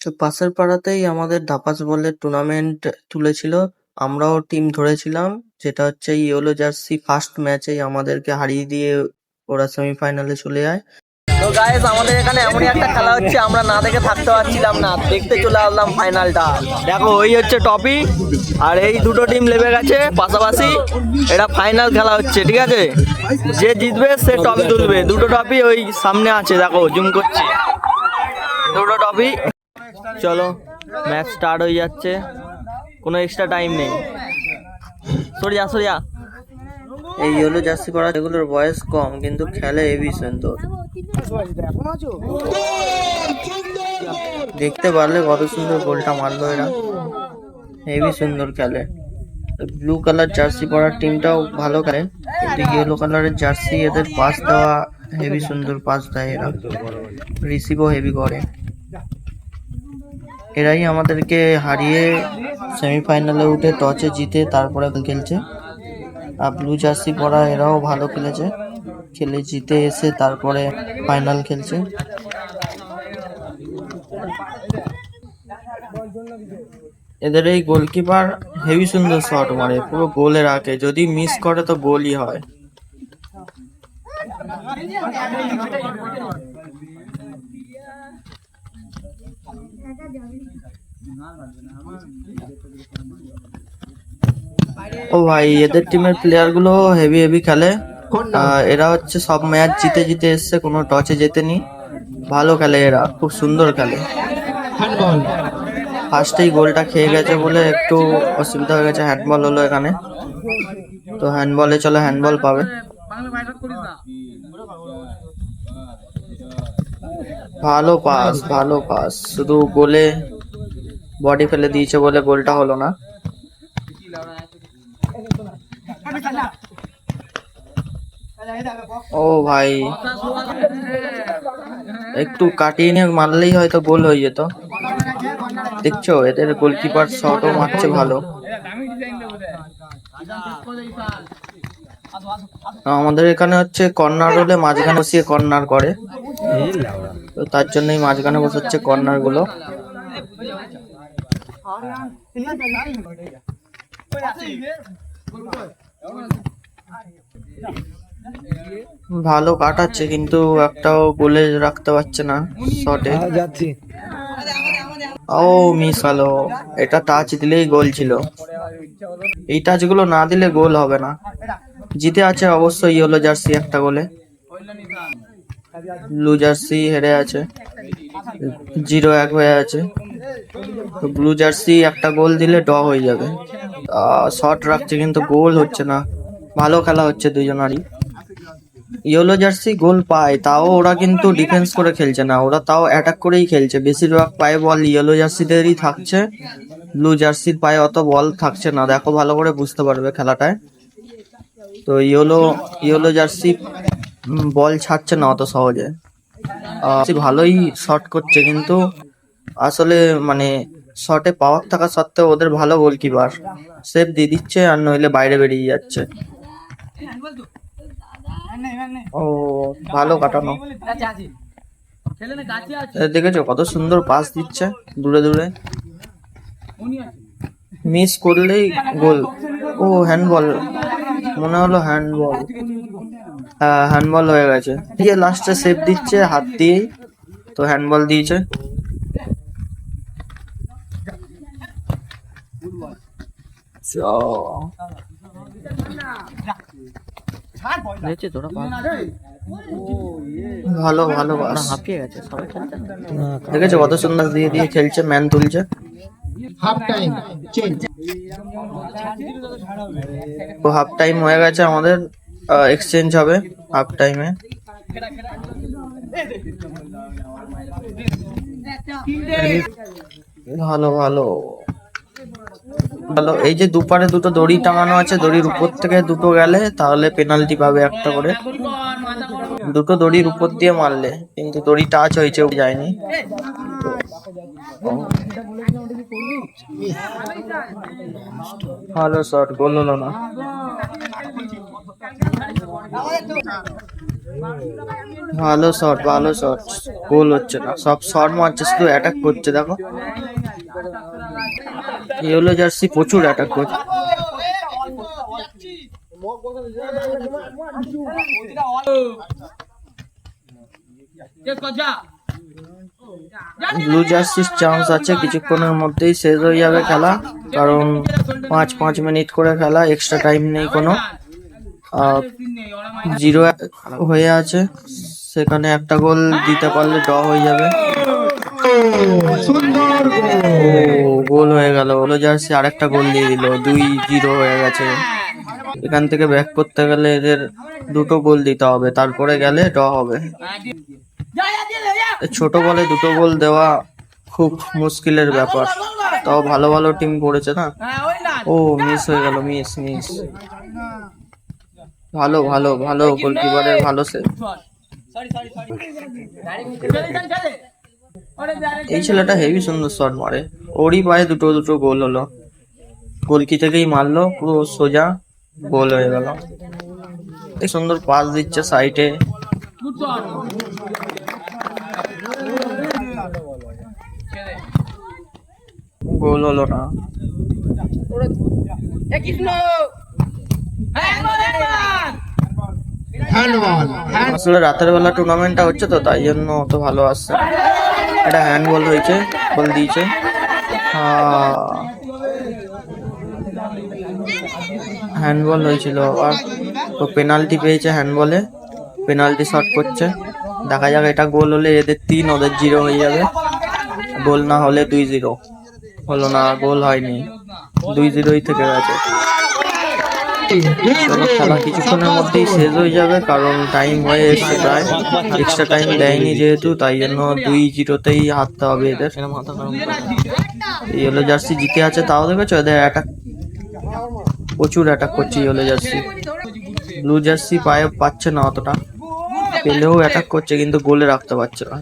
তো পাশের পাড়াতেই আমাদের ধাপাস বলের টুর্নামেন্ট তুলেছিল। আমরাও টিম ধরেছিলাম, যেটা হচ্ছে ইয়েলো জার্সি ফার্স্ট ম্যাচেই আমাদেরকে হারিয়ে দিয়ে ওরা সেমিফাইনালে চলে যায়। তো গাইস, আমাদের এখানে এমনই একটা খেলা হচ্ছে, আমরা না দেখে থাকতে পারছিলাম না, দেখতে চলে আসলাম ফাইনালটা। দেখো, ওই হচ্ছে টপি আর এই দুটো টিম লেবে গেছে পাশাপাশি। এটা ফাইনাল খেলা হচ্ছে, ঠিক আছে? যে জিতবে সে টপি তুলবে। দুটো টপি ওই সামনে আছে, দেখো জুম করছি, দুটো টপি। চলো, ম্যাচ স্টার্ট হয়ে যাচ্ছে, কোনো এক্সট্রা টাইম নেই। সরিয়া সরিয়া। এই ইয়েলো জার্সি পরা এগুলোর বয়স কম, কিন্তু খেলে হেভি সুন্দর। দেখতে পারলে কত সুন্দর গোলটা মারলো এরা, হেভি সুন্দর খেলে। ব্লু কালার জার্সি পরার টিমটাও ভালো খেলে, কিন্তু ইয়েলো কালারের জার্সি এদের পাস দেওয়া হেভি সুন্দর পাস দেয় এরা, রিসিভও হেভি করে। এরাই আমাদেরকে হারিয়ে সেমিফাইনালে উঠে টসে জিতে তারপরে খেলছে। আর ব্লু জার্সি পরা এরাও ভালো খেলেছে, খেলে জিতে এসে তারপরে ফাইনাল খেলছে। এদের এই গোলকিপার হেভি সুন্দর শট মারে, পুরো গোলে রাখে, যদি মিস করে তো গোলই হয়। ও ভাই, এদের টিমের প্লেয়ার গুলো হেভি হেভি খেলে। এরা হচ্ছে সব ম্যাচ জিতে জিতে এসছে, কোনো টচে জেতেনি। ভালো খেলে এরা, খুব সুন্দর খেলে। ফার্স্টেই গোলটা খেয়ে গেছে বলে একটু অসুবিধা হয়ে গেছে, হ্যান্ডবল হলো এখানে। তো হ্যান্ডবলে চলো, হ্যান্ডবল পাবে। ভালো পাস, ভালো পাস, শুধু গোলে বডি ফেলে দিয়েছে বলে গোলটা হলো না। ও ভাই, একটু কাটিয়ে নিয়ে মারলেই হয়তো গোল হয়ে যেত। দেখছো, এদের গোলকিপার শটও মারছে ভালো। আমাদের এখানে হচ্ছে কর্নার হলে মাঝখানে বসিয়ে কর্নার করে, তো তার জন্যই মাঝখানে বসাচ্ছে কর্নার গুলো। ভালো কাটাচ্ছে, কিন্তু একটাও গোলে রাখতে পারছে না শটে। ও মিস হলো, এটা টাচ দিলেই গোল ছিল। এই টাচ গুলো না দিলে গোল হবে না। জিতে আছে অবশ্যই ইয়েলো জার্সি একটা গোলে, ব্লু জার্সি হেরে আছে, 0-1 হয়ে আছে। ব্লু জার্সি একটা গোল দিলে ড হয়ে যাবে। শট রাখছে কিন্তু গোল হচ্ছে না। ভালো খেলা হচ্ছে দুজনারই। ইয়েলো জার্সি গোল পায়, তাও ওরা কিন্তু ডিফেন্স করে খেলছে না, ওরা তাও অ্যাটাক করেই খেলছে। বেশিরভাগ পায়ে বল ইয়েলো জার্সিদেরই থাকছে, ব্লু জার্সির পায়ে অত বল থাকছে না। দেখো, ভালো করে বুঝতে পারবে খেলাটায়। তো ইয়েলো জার্সি বল ছাড়ছে না অত সহজে, ভালোই শট করছে, কিন্তু আসলে মানে শটে পাওয়ার থাকা সত্ত্বেও ওদের ভালো গোলকিপার সেভ দিয়ে দিচ্ছে, আর নইলে বাইরে বেরিয়ে যাচ্ছে। ও ভালো কাটানো, দেখেছো কত সুন্দর পাস দিচ্ছে দূরে দূরে, মিস করলেই গোল। ও হ্যান্ডবল, মনে হলো হ্যান্ডবল। হ্যাঁ, হ্যান্ডবল হয়ে গেছে। দিয়ে লাস্টে সেভ দিচ্ছে হাত দিয়েই, তো হ্যান্ডবল দিয়েছে। ভালো ভালো হাঁপিয়ে গেছে সবাই, দেখেছো কত সুন্দর দিয়ে দিয়ে খেলছে, ম্যান তুলছে। হাফ টাইম চেঞ্জ, তো হাফ টাইম হয়ে গেছে আমাদের, এক্সচেঞ্জ হবে হাফ টাইমে। ভালো ভালো ভালো। এই যে দুপারে দুটো দড়ি টাঙানো আছে, দড়ির উপর থেকে দুটো গেলে তাহলে পেনাল্টি পাবে একটা করে। দুটো দড়ির উপর দিয়ে মারলে, কিন্তু দড়ি টাচ হয়েছে, যায়নি। ভালো শট, গোল হলো না। ভালো শট, ভালো শট। গোল হচ্ছে না, সব শট মারছে, শুধু অ্যাটাক করছে। দেখো ইয়েলো জার্সি প্রচুর অ্যাটাক করছে। ব্লু জার্সির চান্স আছে, কিছুক্ষণের মধ্যেই শেষ হয়ে যাবে খেলা, কারণ 5 মিনিট করে খেলা, এক্সট্রা টাইম নেই কোনো। 0 হয়ে আছে, সেখানে একটা গোল দিতে পারলে ড্র হয়ে যাবে। গোল হয়ে গেল, হলো জার্সি আরেকটা গোল দিয়ে দিল, 2-0 হয়ে গেছে। এখান থেকে ব্যাক করতে গেলে এদের 2টো গোল দিতে হবে, তারপরে গেলে ড্র হবে। ছোট বলে 2টো গোল দেওয়া খুব মুশকিলের ব্যাপার, তাও ভালো ভালো টিম পড়েছে না। ও মিস হয়ে গেল, মিস। ভালো ভালো ভালো, গোলকিপারের ভালো সেভ। এই ছেলেটা হেভি সুন্দর শট মারে, ওরই পায়ে দুটো গোল হলো। গোলকি থেকেই মারলো, পুরো সোজা গোল হয়ে গেল। এই সুন্দর পাস দিচ্ছে সাইডে। গোল হলো না। আসলে রাতের বেলা টুর্নামেন্টটা হচ্ছে তো, তাই জন্য অত ভালো আসছে। এটা হ্যান্ডবল হয়েছে, বল দিয়েছে। হ্যান্ডবল হয়েছিল, আর তো পেনাল্টি পেয়েছে হ্যান্ডবলে, পেনাল্টি শট করছে। দেখা যাক, এটা গোল হলে এদের 3, ওদের 0 হয়ে যাবে। গোল না হলে 2-0 হলো না, গোল হয়নি, 2-0ই থেকে গেছে। খেলা কিছুক্ষণের মধ্যেই শেষ হয়ে যাবে, কারণ টাইম হয়ে এসছে প্রায়। এক্সট্রা টাইম দেয়নি যেহেতু, তাই জন্য 2-0তেই হারতে হবে এদের। ইয়েলো জার্সি জিতে আছে, তাও দেখেছো এদের অ্যাটাক, প্রচুর অ্যাটাক করছে ইয়েলো জার্সি। ব্লু জার্সি পায়ে পাচ্ছে না অতটা, পেলেও অ্যাটাক করছে কিন্তু গোলে রাখতে পারছে না।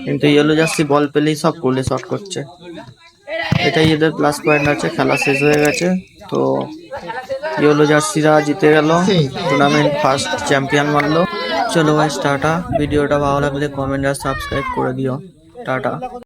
কিন্তু ইয়েলো জার্সি বল পেলেই সব গোলে শট করছে, এটাই এদের প্লাস পয়েন্ট আছে। খেলা শেষ হয়ে গেছে, তো ইয়েলো জার্সিরা জিতে গেল, টুর্নামেন্ট ফার্স্ট চ্যাম্পিয়ন মানলো। চলো ভাই, টাটা। ভিডিওটা ভালো লাগলে কমেন্ট আর সাবস্ক্রাইব করে দিও। টাটা।